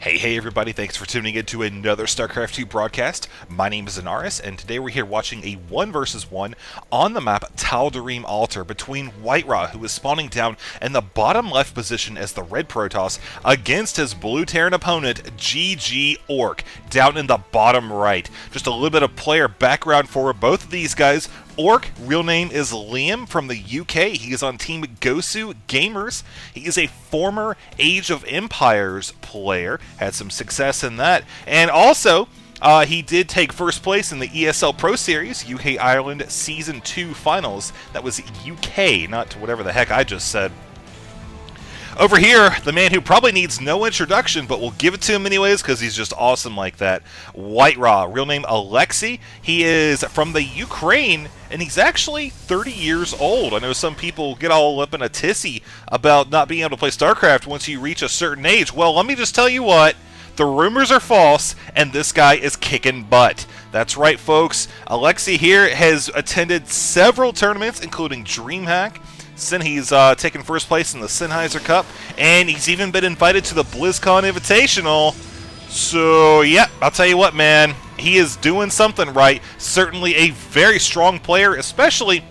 Hey everybody, thanks for tuning in to another Starcraft 2 broadcast. My name is Anaris, and today we're here watching a 1 versus 1 on the map Tal'Darim Altar between WhiteRa, who is spawning down in the bottom left position as the red Protoss, against his blue Terran opponent, GGOurk, down in the bottom right. Just a little bit of player background for both of these guys. Orc, real name is Liam from the UK. He is on Team Gosu Gamers. He is a former Age of Empires player. Had some success in that. And also, he did take first place in the ESL Pro Series, UK Ireland Season 2 Finals. That was UK, not whatever the heck I just said. Over here, the man who probably needs no introduction, but we'll give it to him anyways because he's just awesome like that. WhiteRa, real name Alexei. He is from the Ukraine, and he's actually 30 years old. I know some people get all up in a tizzy about not being able to play StarCraft once you reach a certain age. Well, let me just tell you what. The rumors are false, and this guy is kicking butt. That's right, folks. Alexei here has attended several tournaments, including DreamHack. He's taken first place in the Sennheiser Cup, and he's even been invited to the BlizzCon Invitational. So, yeah, I'll tell you what, man. He is doing something right. Certainly a very strong player, especially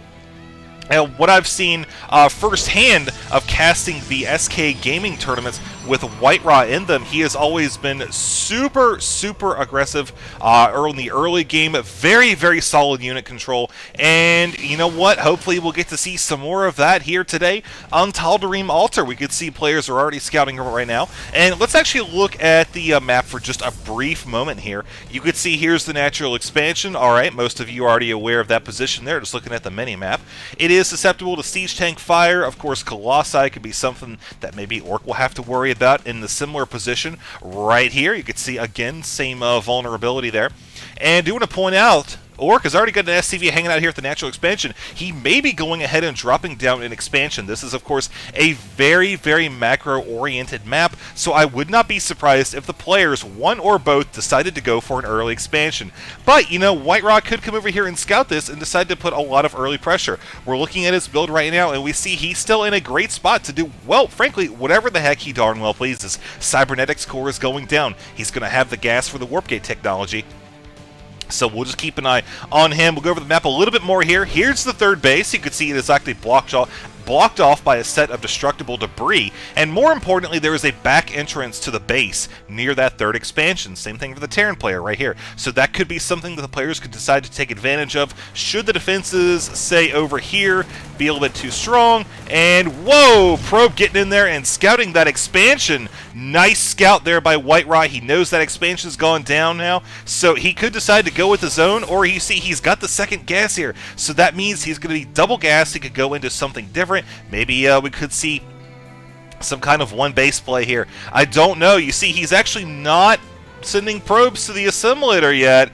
what I've seen firsthand of casting the SK Gaming tournaments with WhiteRa in them. He has always been super aggressive in the early game. Very, very solid unit control. And you know what? Hopefully we'll get to see some more of that here today on Tal'Darim Altar. We could see players are already scouting right now. And let's actually look at the map for just a brief moment here. You could see here's the natural expansion. Alright, most of you are already aware of that position there, just looking at the mini-map. It is susceptible to siege tank fire. Of course, Colossi could be something that maybe Orc will have to worry about in the similar position right here. You can see, again, same vulnerability there. And I do want to point out, Orc has already got an SCV hanging out here at the natural expansion. He may be going ahead and dropping down an expansion. This is, of course, a very macro-oriented map, so I would not be surprised if the players, one or both, decided to go for an early expansion. But, you know, WhiteRa could come over here and scout this and decide to put a lot of early pressure. We're looking at his build right now, and we see he's still in a great spot to do, well, frankly, whatever the heck he darn well pleases. Cybernetics core is going down. He's going to have the gas for the warp gate technology. So we'll just keep an eye on him. We'll go over the map a little bit more here. Here's the third base. You can see it is actually blocked off by a set of destructible debris, and more importantly, there is a back entrance to the base near that third expansion. Same thing for the Terran player right here. So that could be something that the players could decide to take advantage of should the defenses, say over here, be a little bit too strong. And whoa, Probe getting in there and scouting that expansion. Nice scout there by WhiteRa. He knows that expansion's gone down now, so he could decide to go with his own, or you see he's got the second gas here, so that means he's going to be double gas. He could go into something different. Maybe we could see some kind of one base play here. I don't know. You see, he's actually not sending probes to the assimilator yet.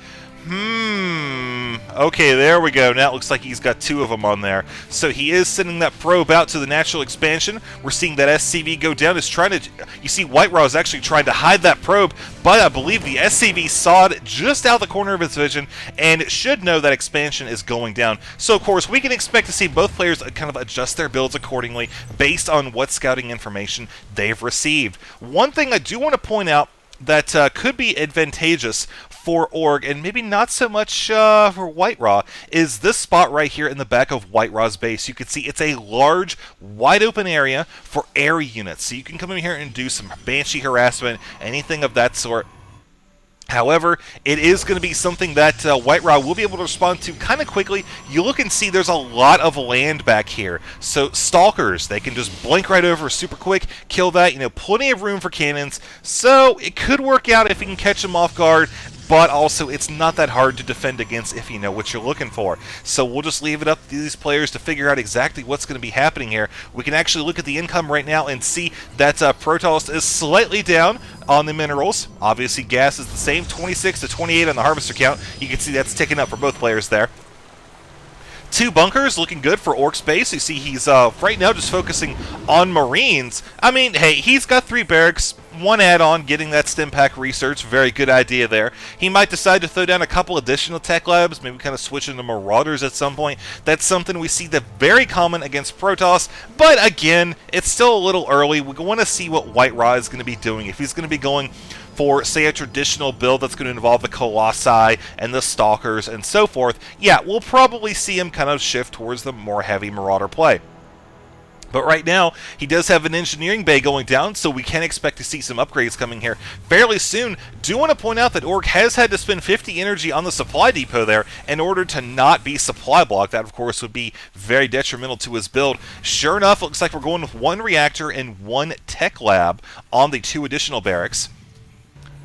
Okay, there we go. Now it looks like he's got two of them on there. So he is sending that probe out to the natural expansion. We're seeing that SCV go down. It's trying to... You see, WhiteRa is actually trying to hide that probe, but I believe the SCV saw it just out the corner of its vision, and it should know that expansion is going down. So, of course, we can expect to see both players kind of adjust their builds accordingly based on what scouting information they've received. One thing I do want to point out that could be advantageous for Org, and maybe not so much for WhiteRa, is this spot right here in the back of WhiteRa's base. You can see it's a large, wide open area for air units, so you can come in here and do some Banshee harassment, anything of that sort. However, it is going to be something that WhiteRa will be able to respond to kind of quickly. You look and see there's a lot of land back here. So Stalkers, they can just blink right over super quick, kill that, you know, plenty of room for cannons. So it could work out if you can catch them off guard, but also it's not that hard to defend against if you know what you're looking for. So we'll just leave it up to these players to figure out exactly what's going to be happening here. We can actually look at the income right now and see that Protoss is slightly down on the minerals. Obviously gas is the same, 26 to 28 on the harvester count. You can see that's ticking up for both players there. Two bunkers looking good for Orc's base. You see he's right now just focusing on Marines. I mean, hey, he's got 3 barracks. one add-on, getting that stim pack research, very good idea there. He might decide to throw down a couple additional tech labs, maybe kind of switch into Marauders at some point. That's something we see that's very common against Protoss, but again, it's still a little early. We want to see what WhiteRa is going to be doing. If he's going to be going for, say, a traditional build that's going to involve the Colossi and the Stalkers and so forth, yeah, we'll probably see him kind of shift towards the more heavy Marauder play. But right now, he does have an engineering bay going down, so we can expect to see some upgrades coming here fairly soon. Do want to point out that Orc has had to spend 50 energy on the supply depot there in order to not be supply blocked. That, of course, would be very detrimental to his build. Sure enough, looks like we're going with one reactor and one tech lab on the 2 additional barracks.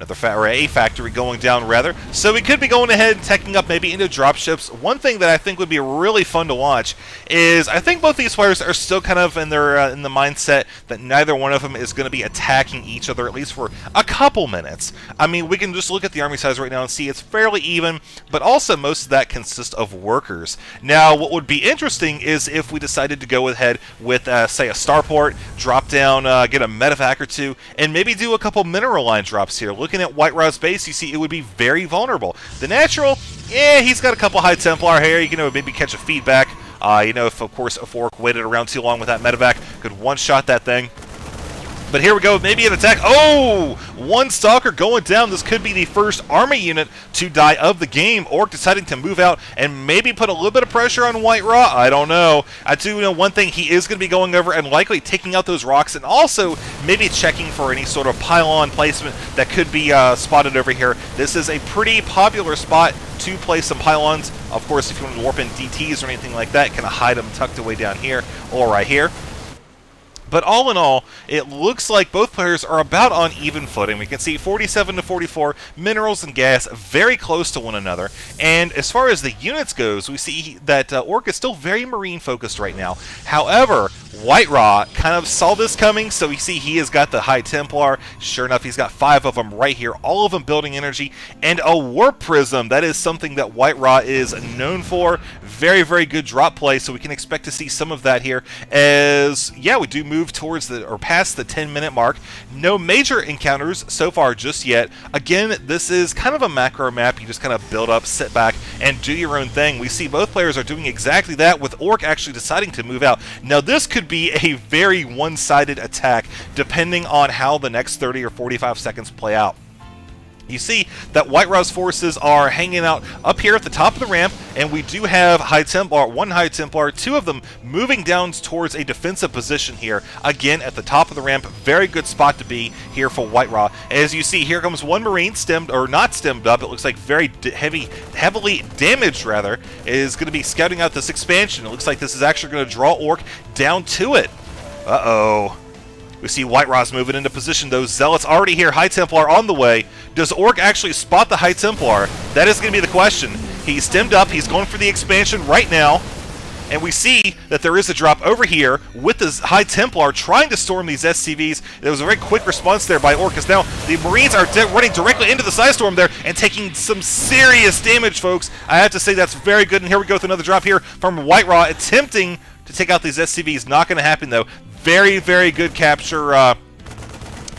Another a factory going down, rather. So we could be going ahead and teching up maybe into dropships. One thing that I think would be really fun to watch is I think both these players are still kind of in their in the mindset that neither one of them is going to be attacking each other, at least for a couple minutes. I mean, we can just look at the army size right now and see it's fairly even, but also most of that consists of workers. Now, what would be interesting is if we decided to go ahead with, say, a starport, drop down, get a medevac or two, and maybe do a couple mineral line drops here. Looking at WhiteRa's base, you see it would be very vulnerable. The natural, yeah, he's got a couple high Templar here. You can maybe catch a feedback. If, of course, if Orc waited around too long with that medevac, could one-shot that thing. But here we go, maybe an attack. Oh! One Stalker going down. This could be the first army unit to die of the game. Orc deciding to move out and maybe put a little bit of pressure on WhiteRa. I don't know. I do know one thing. He is going to be going over and likely taking out those rocks and also maybe checking for any sort of pylon placement that could be spotted over here. This is a pretty popular spot to place some pylons. Of course, if you want to warp in DTs or anything like that, kind of hide them tucked away down here or right here. But all in all, it looks like both players are about on even footing. We can see 47 to 44, minerals and gas very close to one another. And as far as the units goes, we see that Orc is still very marine focused right now. However, WhiteRa kind of saw this coming, so we see he has got the high Templar. Sure enough, he's got 5 of them right here, all of them building energy, and a warp prism. That is something that WhiteRa is known for. Very, very good drop play, so we can expect to see some of that here as, yeah, we do move towards or past the 10-minute mark. No major encounters so far just yet. Again, this is kind of a macro map. You just kind of build up, sit back, and do your own thing. We see both players are doing exactly that, with Orc actually deciding to move out. Now, this could be a very one-sided attack, depending on how the next 30 or 45 seconds play out. You see that WhiteRa's forces are hanging out up here at the top of the ramp, and we do have High Templar, 1 High Templar, 2 of them moving down towards a defensive position here. Again, at the top of the ramp, very good spot to be here for WhiteRa. As you see, here comes 1 Marine stemmed, or not stemmed up, it looks like very heavily damaged, rather, is going to be scouting out this expansion. It looks like this is actually going to draw Orc down to it. Uh-oh. We see WhiteRa's moving into position. Those Zealots already here. High Templar on the way. Does Orc actually spot the High Templar? That is going to be the question. He's stemmed up. He's going for the expansion right now. And we see that there is a drop over here with the High Templar trying to storm these SCVs. There was a very quick response there by Orc, because now the Marines are running directly into the Side Storm there and taking some serious damage, folks. I have to say that's very good. And here we go with another drop here from WhiteRa attempting to take out these SCVs. Not going to happen, though. Very, very good capture.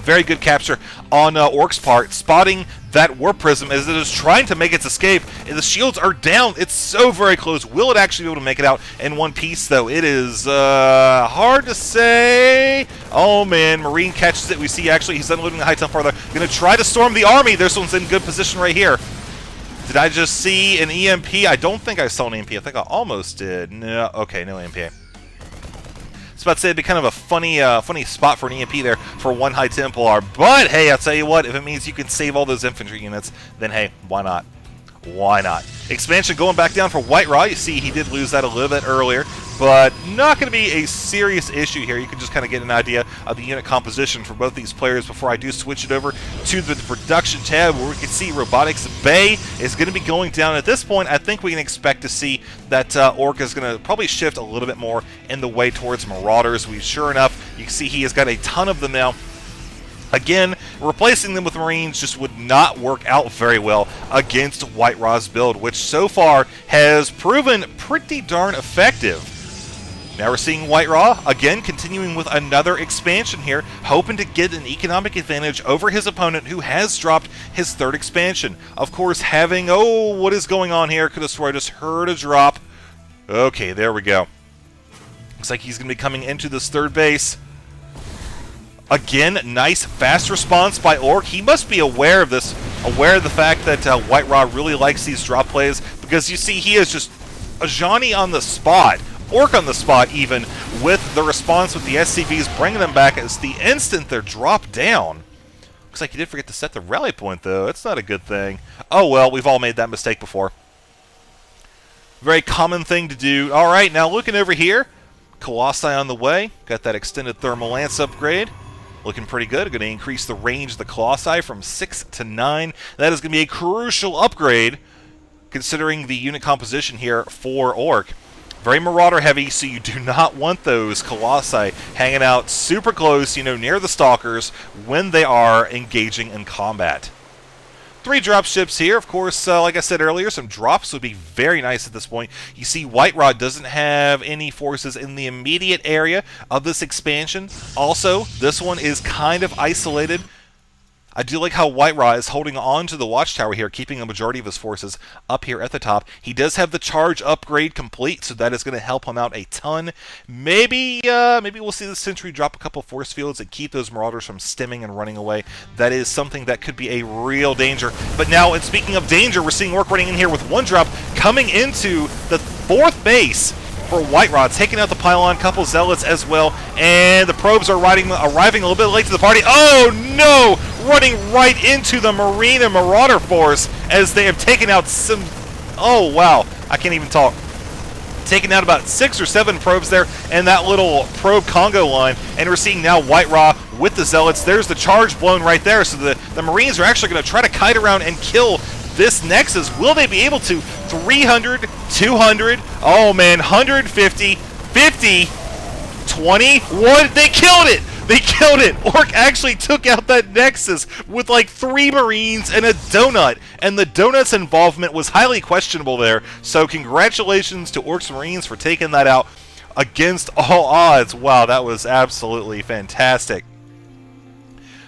Very good capture on Orc's part, spotting that warp prism as it is trying to make its escape. And the shields are down. It's so very close. Will it actually be able to make it out in one piece, though? It is hard to say. Oh, man. Marine catches it. We see, actually, he's unloading the High Templar. They're going to try to storm the army. This one's in good position right here. Did I just see an EMP? I don't think I saw an EMP. I think I almost did. No. Okay, no EMP. I was about to say it'd be kind of a funny spot for an EMP there for 1 High Templar, but hey, I'll tell you what, if it means you can save all those infantry units, then hey, why not? Why not? Expansion going back down for WhiteRa. You see he did lose that a little bit earlier, but not going to be a serious issue here. You can just kind of get an idea of the unit composition for both these players before I do switch it over to the production tab, where we can see Robotics Bay is going to be going down. At this point, I think we can expect to see that Orc is going to probably shift a little bit more in the way towards Marauders. Sure enough, you can see he has got a ton of them now. Again, replacing them with Marines just would not work out very well against WhiteRa's build, which so far has proven pretty darn effective. Now we're seeing WhiteRa, again, continuing with another expansion here, hoping to get an economic advantage over his opponent who has dropped his third expansion. Of course, having, oh, what is going on here? Could have sworn I just heard a drop. Okay, there we go. Looks like he's going to be coming into this third base. Again, nice, fast response by Orc. He must be aware of this, aware of the fact that WhiteRa really likes these drop plays, because you see he is just a Johnny on the spot. Orc on the spot, even, with the response with the SCVs, bringing them back as the instant they're dropped down. Looks like he did forget to set the rally point, though. That's not a good thing. Oh, well, we've all made that mistake before. Very common thing to do. All right, now looking over here. Colossi on the way. Got that extended thermal lance upgrade. Looking pretty good. Going to increase the range of the Colossi from 6 to 9. That is going to be a crucial upgrade, considering the unit composition here for Orc. Very Marauder heavy, so you do not want those Colossi hanging out super close, you know, near the Stalkers when they are engaging in combat. 3 drop ships here. Of course, like I said earlier, some drops would be very nice at this point. You see WhiteRa doesn't have any forces in the immediate area of this expansion. Also, this one is kind of isolated. I do like how WhiteRa is holding on to the watchtower here, keeping a majority of his forces up here at the top. He does have the charge upgrade complete, so that is going to help him out a ton. Maybe we'll see the Sentry drop a couple force fields and keep those Marauders from stimming and running away. That is something that could be a real danger. But now, and speaking of danger, we're seeing Orc running in here with 1 drop coming into the 4th base for WhiteRa, taking out the pylon, couple Zealots as well, and the probes are arriving a little bit late to the party. Oh no! Running right into the Marine and Marauder force as they have taken out some... Oh wow, I can't even talk. Taking out about 6 or 7 probes there, and that little probe Congo line, and we're seeing now WhiteRa with the Zealots. There's the charge blown right there, so the Marines are actually going to try to kite around and kill this Nexus. Will they be able to? 300, 200, oh man, 150, 50, 20, 1, they killed it! They killed it! Orc actually took out that Nexus with like 3 Marines and a Donut, and the Donut's involvement was highly questionable there, so congratulations to Orc's Marines for taking that out against all odds. Wow, that was absolutely fantastic.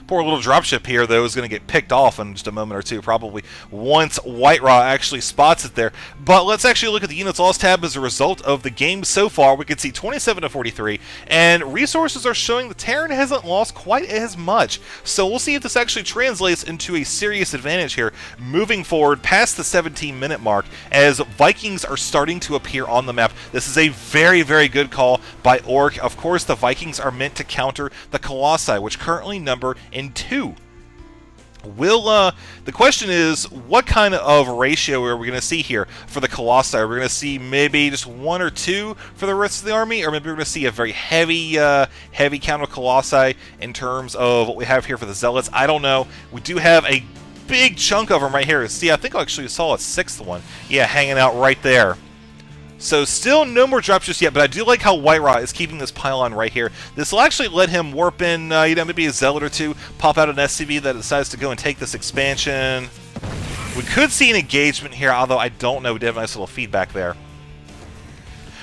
Poor little dropship here, though, is going to get picked off in just a moment or two, probably once WhiteRa actually spots it there. But let's actually look at the units lost tab as a result of the game so far. We can see 27 to 43, and resources are showing the Terran hasn't lost quite as much. So we'll see if this actually translates into a serious advantage here, moving forward past the 17-minute mark, as Vikings are starting to appear on the map. This is a very, very good call by Orc. Of course, the Vikings are meant to counter the Colossi, which currently number in 2. The question is, what kind of ratio are we going to see here for the Colossi? Are we going to see maybe just 1 or 2 for the rest of the army, or maybe we're going to see a very heavy count of Colossi in terms of what we have here for the Zealots? I don't know. We do have a big chunk of them right here. See, I think I actually saw a 6th one. Yeah, hanging out right there. So still no more drops just yet, but I do like how WhiteRa is keeping this pylon right here. This will actually let him warp in, maybe a Zealot or 2, pop out an SCV that decides to go and take this expansion. We could see an engagement here, although I don't know. We did have a nice little feedback there.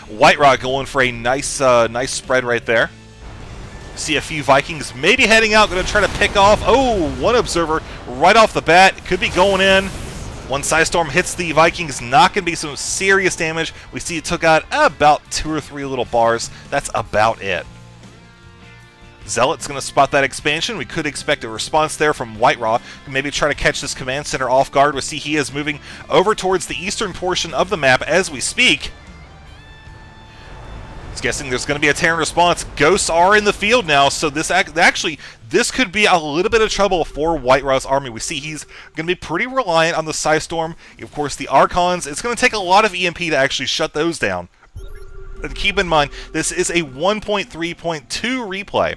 WhiteRa going for a nice spread right there. See a few Vikings maybe heading out, going to try to pick off. Oh, 1 observer right off the bat. Could be going in. 1 Psystorm hits the Vikings, not going to be some serious damage. We see it took out about 2 or 3 little bars. That's about it. Zealot's going to spot that expansion. We could expect a response there from WhiteRa. Maybe try to catch this command center off guard. We see he is moving over towards the eastern portion of the map as we speak. He's guessing there's going to be a Terran response. Ghosts are in the field now, so this could be a little bit of trouble for WhiteRa's army. We see he's going to be pretty reliant on the Psystorm. Of course, the Archons, it's going to take a lot of EMP to actually shut those down. And keep in mind, this is a 1.3.2 replay.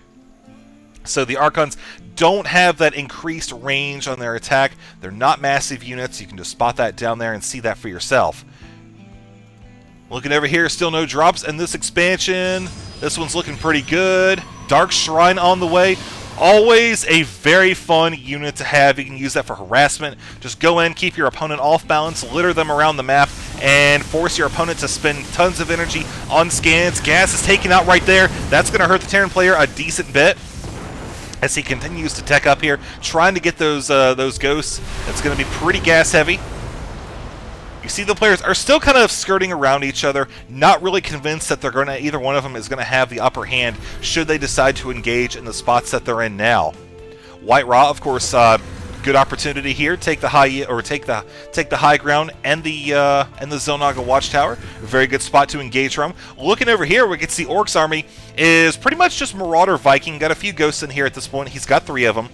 So the Archons don't have that increased range on their attack. They're not massive units. You can just spot that down there and see that for yourself. Looking over here, still no drops, and this expansion, this one's looking pretty good. Dark Shrine on the way. Always a very fun unit to have. You can use that for harassment. Just go in, keep your opponent off balance, litter them around the map, and force your opponent to spend tons of energy on scans. Gas is taken out right there. That's going to hurt the Terran player a decent bit as he continues to tech up here, trying to get those ghosts. It's going to be pretty gas heavy. You see the players are still kind of skirting around each other, not really convinced that they're going to, either one of them is going to have the upper hand should they decide to engage in the spots that they're in now. WhiteRa, of course, good opportunity here. Take the high ground and the Xel'Naga Watchtower. Very good spot to engage from. Looking over here, we can see Orc's army is pretty much just Marauder Viking. Got a few ghosts in here at this point. He's got 3 of them.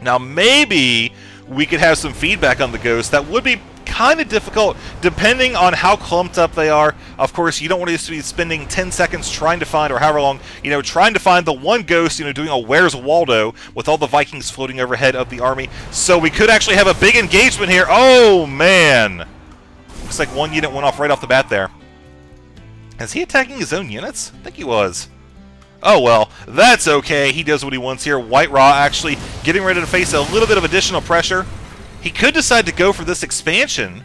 Now maybe we could have some feedback on the ghosts. That would be kind of difficult depending on how clumped up they are. Of course, you don't want to be spending 10 seconds trying to find, or however long, trying to find the one ghost, doing a Where's Waldo with all the Vikings floating overhead of the army. So we could actually have a big engagement here. Oh, man. Looks like one unit went off right off the bat there. Is he attacking his own units? I think he was. Oh, well, that's okay. He does what he wants here. WhiteRa actually getting ready to face a little bit of additional pressure. He could decide to go for this expansion.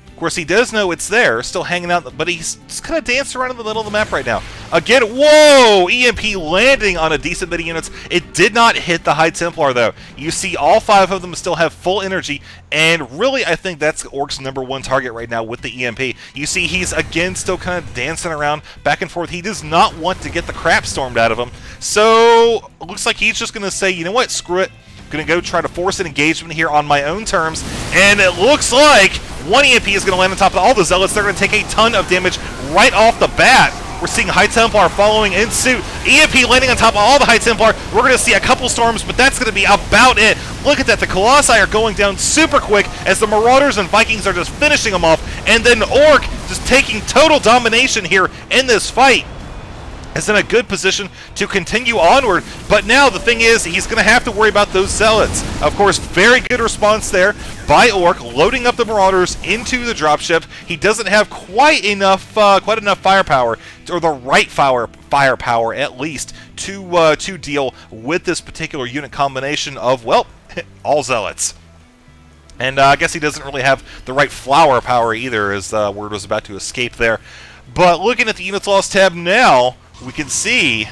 Of course, he does know it's there, still hanging out, but he's just kind of dancing around in the middle of the map right now. Again, whoa! EMP landing on a decent bit of units. It did not hit the High Templar, though. You see all 5 of them still have full energy, and really, I think that's Orc's #1 target right now with the EMP. You see he's, again, still kind of dancing around back and forth. He does not want to get the crap stormed out of him. So, it looks like he's just going to say, you know what, screw it. Going to go try to force an engagement here on my own terms, and it looks like one EMP is going to land on top of all the Zealots. They're going to take a ton of damage right off the bat. We're seeing High Templar following in suit. EMP landing on top of all the High Templar. We're going to see a couple storms, but that's going to be about it. Look at that. The Colossi are going down super quick as the Marauders and Vikings are just finishing them off, and then Orc just taking total domination here in this fight. Is in a good position to continue onward, but now the thing is he's going to have to worry about those Zealots. Of course, very good response there by Orc, loading up the Marauders into the dropship. He doesn't have quite enough firepower, or the right firepower at least, to deal with this particular unit combination of, well, all Zealots. And I guess he doesn't really have the right flower power either, as the word was about to escape there. But looking at the Units Lost tab now, we can see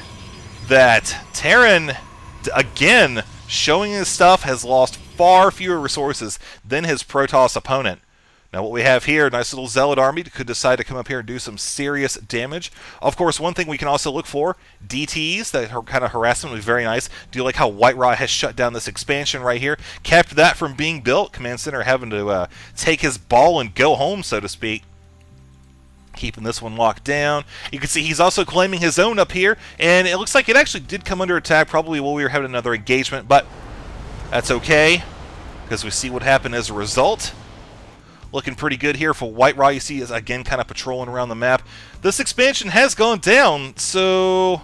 that Terran, again, showing his stuff, has lost far fewer resources than his Protoss opponent. Now what we have here, a nice little Zealot army could decide to come up here and do some serious damage. Of course, one thing we can also look for, DTs, that kind of harassment would be very nice. Do you like how WhiteRa has shut down this expansion right here? Kept that from being built. Command Center having to take his ball and go home, so to speak. Keeping this one locked down. You can see he's also claiming his own up here, and it looks like it actually did come under attack probably while we were having another engagement, but that's okay, because we see what happened as a result. Looking pretty good here for WhiteRa. You see is again kind of patrolling around the map. This expansion has gone down, so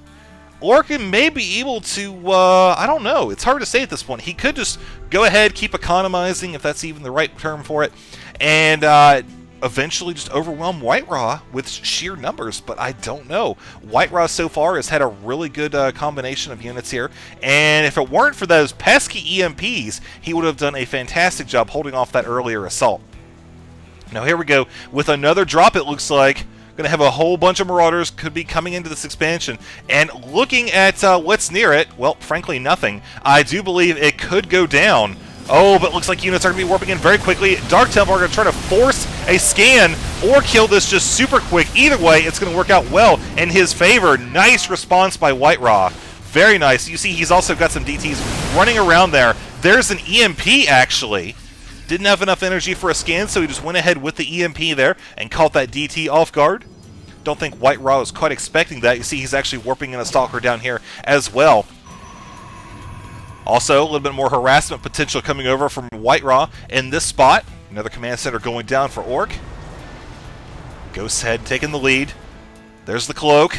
Orkin may be able to, I don't know. It's hard to say at this point. He could just go ahead, keep economizing, if that's even the right term for it, and eventually just overwhelm WhiteRa with sheer numbers, but I don't know. WhiteRa so far has had a really good combination of units here, and if it weren't for those pesky EMPs, he would have done a fantastic job holding off that earlier assault. Now here we go with another drop, it looks like. Going to have a whole bunch of Marauders could be coming into this expansion, and looking at what's near it, well, frankly, nothing. I do believe it could go down. Oh, but it looks like units are going to be warping in very quickly. Dark Templar are going to try to force a scan or kill this just super quick. Either way, it's going to work out well in his favor. Nice response by WhiteRa. Very nice. You see he's also got some DTs running around there. There's an EMP, actually. Didn't have enough energy for a scan, so he just went ahead with the EMP there and caught that DT off guard. Don't think WhiteRa was quite expecting that. You see he's actually warping in a Stalker down here as well. Also, a little bit more harassment potential coming over from WhiteRa in this spot. Another command center going down for Orc. Ghost's Head taking the lead. There's the cloak.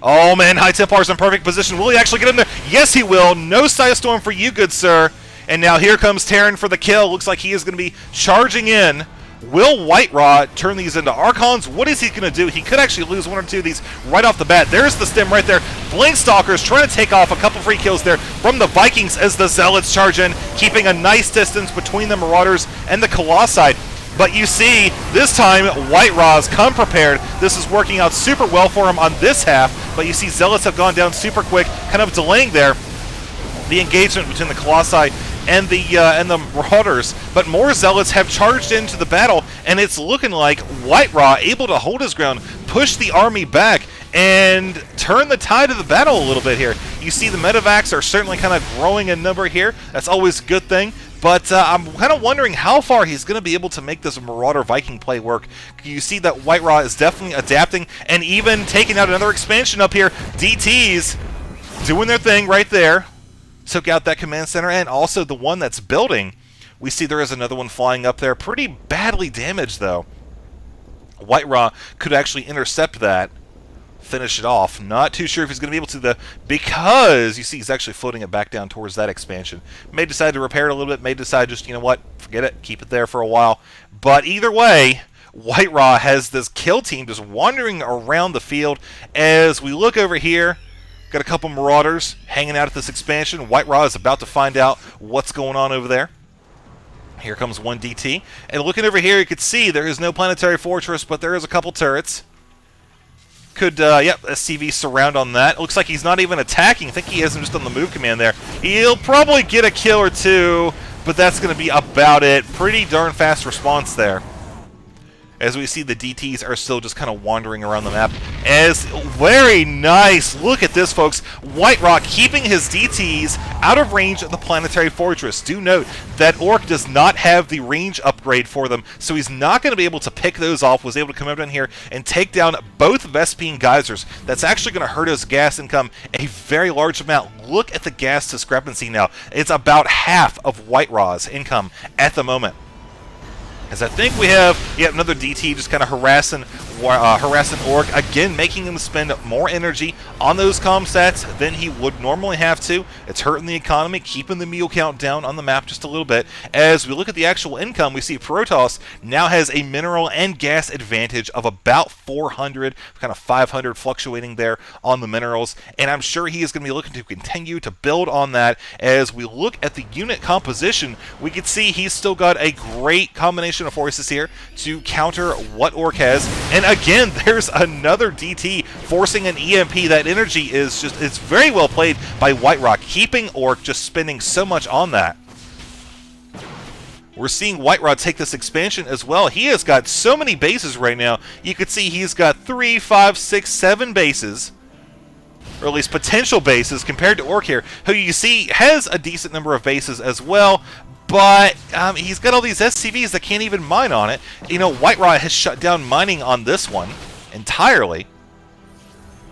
Oh man, High Templar's in perfect position. Will he actually get in there? Yes, he will. No Storm for you, good sir. And now here comes Terran for the kill. Looks like he is going to be charging in. Will WhiteRa turn these into Archons? What is he going to do? He could actually lose one or two of these right off the bat. There's the stem right there. Blink Stalkers trying to take off a couple free kills there from the Vikings as the Zealots charge in, keeping a nice distance between the Marauders and the Colossi. But you see, this time, WhiteRa's come prepared. This is working out super well for him on this half, but you see Zealots have gone down super quick, kind of delaying there the engagement between the Colossi and the Marauders. But more Zealots have charged into the battle, and it's looking like WhiteRa able to hold his ground, push the army back, and turn the tide of the battle a little bit here. You see the medevacs are certainly kind of growing in number here. That's always a good thing. But I'm kind of wondering how far he's going to be able to make this Marauder Viking play work. You see that WhiteRa is definitely adapting and even taking out another expansion up here. DTs doing their thing right there. Took out that command center, and also the one that's building. We see there is another one flying up there. Pretty badly damaged, though. WhiteRa could actually intercept that, finish it off. Not too sure if he's going to be able to, though, because you see he's actually floating it back down towards that expansion. May decide to repair it a little bit, may decide just, you know what, forget it, keep it there for a while. But either way, WhiteRa has this kill team just wandering around the field. As we look over here, got a couple Marauders hanging out at this expansion. WhiteRa is about to find out what's going on over there. Here comes one DT. And looking over here, you can see there is no planetary fortress, but there is a couple turrets. Could, yep, SCV surround on that. It looks like he's not even attacking. I think he has him just on the move command there. He'll probably get a kill or two, but that's going to be about it. Pretty darn fast response there. As we see, the DTs are still just kind of wandering around the map. As very nice. Look at this, folks. WhiteRa keeping his DTs out of range of the planetary fortress. Do note that Orc does not have the range upgrade for them, so he's not going to be able to pick those off. Was able to come up down here and take down both Vespene geysers. That's actually going to hurt his gas income a very large amount. Look at the gas discrepancy now. It's about half of WhiteRa's income at the moment. As I think we have yet another DT just kind of harassing Orc, again making him spend more energy on those comm stats than he would normally have to. It's hurting the economy, keeping the meal count down on the map just a little bit. As we look at the actual income, we see Protoss now has a mineral and gas advantage of about 400, kind of 500 fluctuating there on the minerals, and I'm sure he is going to be looking to continue to build on that. As we look at the unit composition, we can see he's still got a great combination of forces here to counter what Orc has. And again, there's another DT forcing an EMP. That energy is just, it's very well played by WhiteRa, keeping Orc just spending so much on that. We're seeing WhiteRa take this expansion as well. He has got so many bases right now. You could see he's got 3, 5, 6, 7 bases, or at least potential bases, compared to Orc here, who you see has a decent number of bases as well. But he's got all these SCVs that can't even mine on it. You know, WhiteRa has shut down mining on this one entirely.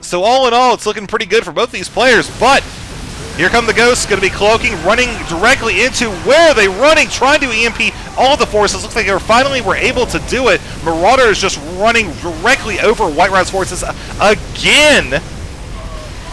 So all in all, it's looking pretty good for both these players. But here come the Ghosts, going to be cloaking, running directly into where are they running, trying to EMP all of the forces. Looks like they finally were able to do it. Marauder is just running directly over WhiteRa's forces again.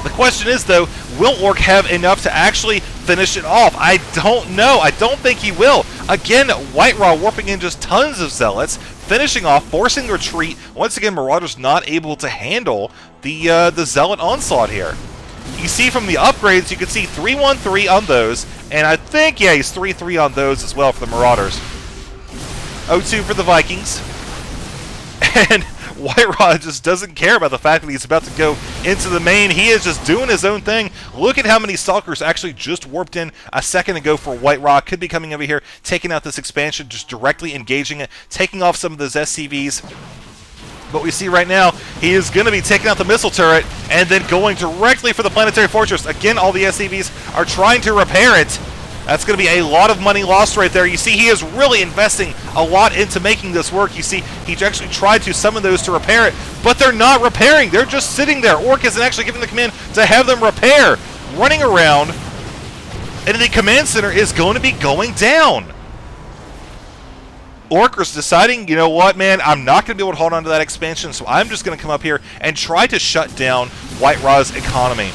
The question is, though, will Orc have enough to actually finish it off? I don't know. I don't think he will. Again, WhiteRa warping in just tons of Zealots, finishing off, forcing the retreat. Once again, Marauder's not able to handle the Zealot onslaught here. You see from the upgrades, you can see 3-1-3 on those, and I think, yeah, he's 3-3 on those as well for the Marauders. 0-2 for the Vikings. And WhiteRa just doesn't care about the fact that he's about to go into the main. He is just doing his own thing. Look at how many Stalkers actually just warped in a second ago for WhiteRa. Could be coming over here, taking out this expansion, just directly engaging it, taking off some of those SCVs. But we see right now, he is going to be taking out the missile turret and then going directly for the planetary fortress. Again, all the SCVs are trying to repair it. That's going to be a lot of money lost right there. You see, he is really investing a lot into making this work. You see, he actually tried to summon those to repair it, but they're not repairing. They're just sitting there. Orc isn't actually giving the command to have them repair. Running around, and the command center is going to be going down. Orc is deciding, you know what, man, I'm not going to be able to hold on to that expansion, so I'm just going to come up here and try to shut down WhiteRa's economy.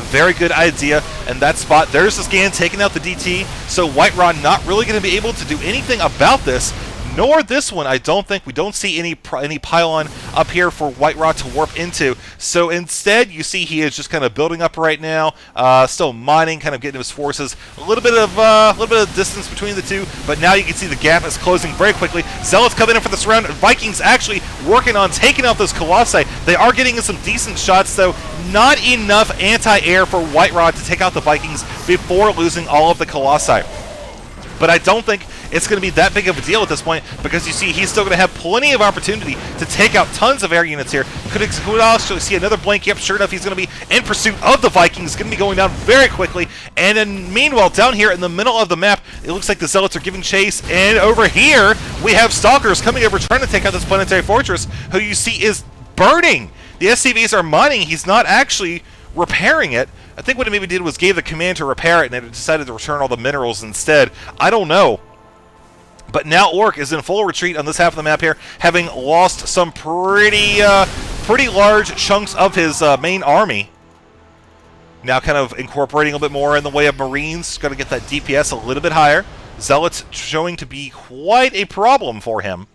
Very good idea in that spot. There's the scan taking out the DT, so WhiteRa not really going to be able to do anything about this. nor this one. I don't think we don't see any pylon up here for WhiteRa to warp into. So instead, you see he is just kind of building up right now, still mining, kind of getting his forces. A little bit of distance between the two, but now you can see the gap is closing very quickly. Zealots coming in for this round. Vikings actually working on taking out those Colossi. They are getting in some decent shots, though. Not enough anti-air for WhiteRa to take out the Vikings before losing all of the Colossi. But I don't think it's going to be that big of a deal at this point, because you see he's still going to have plenty of opportunity to take out tons of air units here. Could also see another blink. Yep, sure enough, he's going to be in pursuit of the Vikings. Going to be going down very quickly. And then meanwhile, down here in the middle of the map, it looks like the Zealots are giving chase. And over here, we have Stalkers coming over trying to take out this planetary fortress, who you see is burning. The SCVs are mining. He's not actually repairing it. I think what it maybe did was gave the command to repair it, and it decided to return all the minerals instead. I don't know. But now Orc is in full retreat on this half of the map here, having lost some pretty large chunks of his main army. Now kind of incorporating a little bit more in the way of Marines. Got to get that DPS a little bit higher. Zealots showing to be quite a problem for him.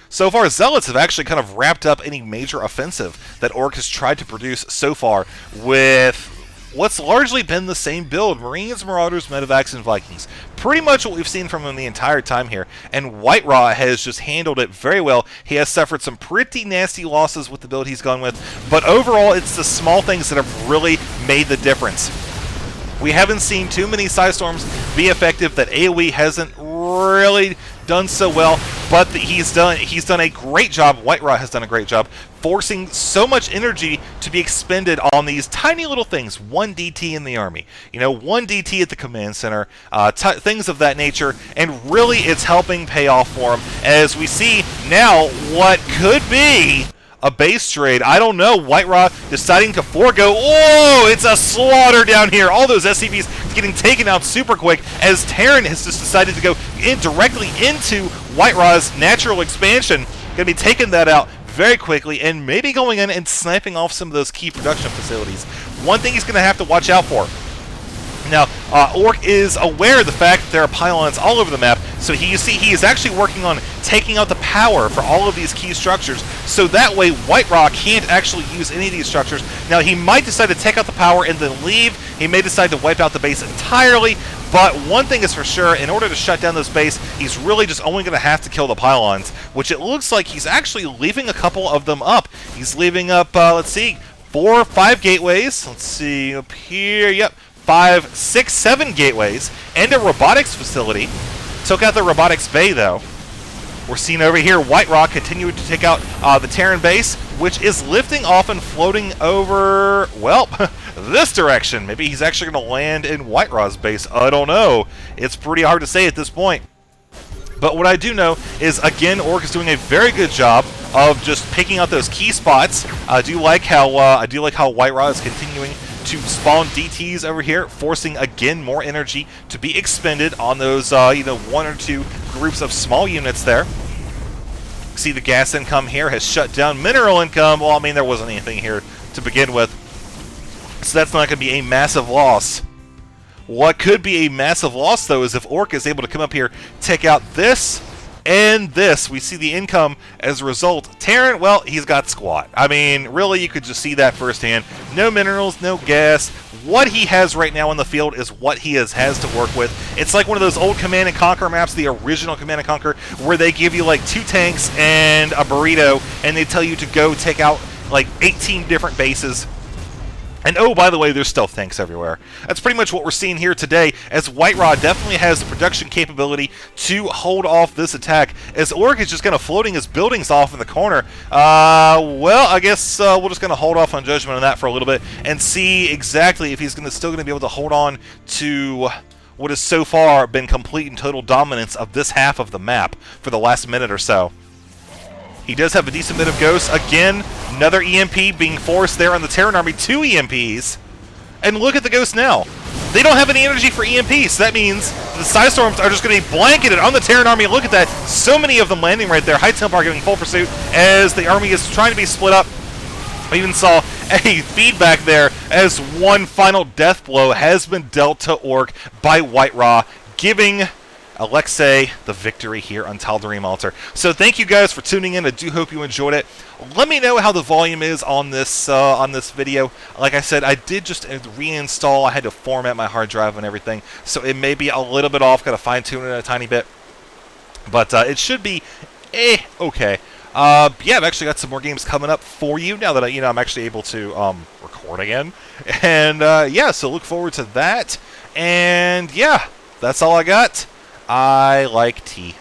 So far, Zealots have actually kind of wrapped up any major offensive that Orc has tried to produce so far with what's largely been the same build: Marines, Marauders, Medevacs, and Vikings. Pretty much what we've seen from him the entire time here, and WhiteRa has just handled it very well. He has suffered some pretty nasty losses with the build he's gone with, but overall it's the small things that have really made the difference. We haven't seen too many Psystorms be effective. That AoE hasn't really done so well, but he's done a great job. WhiteRa has done a great job forcing so much energy to be expended on these tiny little things. 1 DT in the army, 1 DT at the command center, things of that nature, and really it's helping pay off for him, as we see now what could be a base trade. I don't know. WhiteRa deciding to forego. Oh, it's a slaughter down here. All those SCVs getting taken out super quick, as Terran has just decided to go directly into WhiteRa's natural expansion. Going to be taking that out very quickly, and maybe going in and sniping off some of those key production facilities. One thing he's going to have to watch out for. Now, Orc is aware of the fact that there are pylons all over the map, so you see he is actually working on taking out the power for all of these key structures, so that way WhiteRa can't actually use any of these structures. Now, he might decide to take out the power and then leave. He may decide to wipe out the base entirely, but one thing is for sure: in order to shut down this base, he's really just only going to have to kill the pylons, which it looks like he's actually leaving a couple of them up. He's leaving up, let's see, 4 or 5 gateways. Let's see, up here, yep. 5, 6, 7 gateways, and a robotics facility. Took out the robotics bay, though. We're seeing over here WhiteRa continuing to take out the Terran base, which is lifting off and floating over, well, this direction. Maybe he's actually going to land in WhiteRa's base. I don't know. It's pretty hard to say at this point. But what I do know is, again, Orc is doing a very good job of just picking out those key spots. I do like how WhiteRa is continuing to spawn DTs over here, forcing again more energy to be expended on those 1 or 2 groups of small units there. See, the gas income here has shut down. Mineral income, well, I mean, there wasn't anything here to begin with, so that's not going to be a massive loss. What could be a massive loss, though, is if Orc is able to come up here, take out this and this. We see the income as a result. Terran, well, he's got squat. I mean, really, you could just see that firsthand. No minerals, no gas. What he has right now in the field is what he has to work with. It's like one of those old Command & Conquer maps, the original Command & Conquer, where they give you like 2 tanks and a burrito, and they tell you to go take out like 18 different bases. And oh, by the way, there's stealth tanks everywhere. That's pretty much what we're seeing here today, as WhiteRa definitely has the production capability to hold off this attack, as Orc is just kind of floating his buildings off in the corner. Well, I guess we're just going to hold off on judgment on that for a little bit and see exactly if he's still going to be able to hold on to what has so far been complete and total dominance of this half of the map for the last minute or so. He does have a decent bit of ghosts. Again, another EMP being forced there on the Terran army. 2 EMPs. And look at the ghosts now. They don't have any energy for EMPs, so that means the Psystorms are just going to be blanketed on the Terran army. Look at that. So many of them landing right there. High Templar giving full pursuit as the army is trying to be split up. I even saw a feedback there as one final death blow has been dealt to Orc by WhiteRa, giving Alexei, the victory here on Tal'Darim Altar. So thank you guys for tuning in. I do hope you enjoyed it. Let me know how the volume is on this video. Like I said, I did just reinstall. I had to format my hard drive and everything, so it may be a little bit off. Got to fine tune it a tiny bit, but it should be okay. Yeah, I've actually got some more games coming up for you now that I'm actually able to record again, and yeah, so look forward to that. And yeah, that's all I got. I like tea.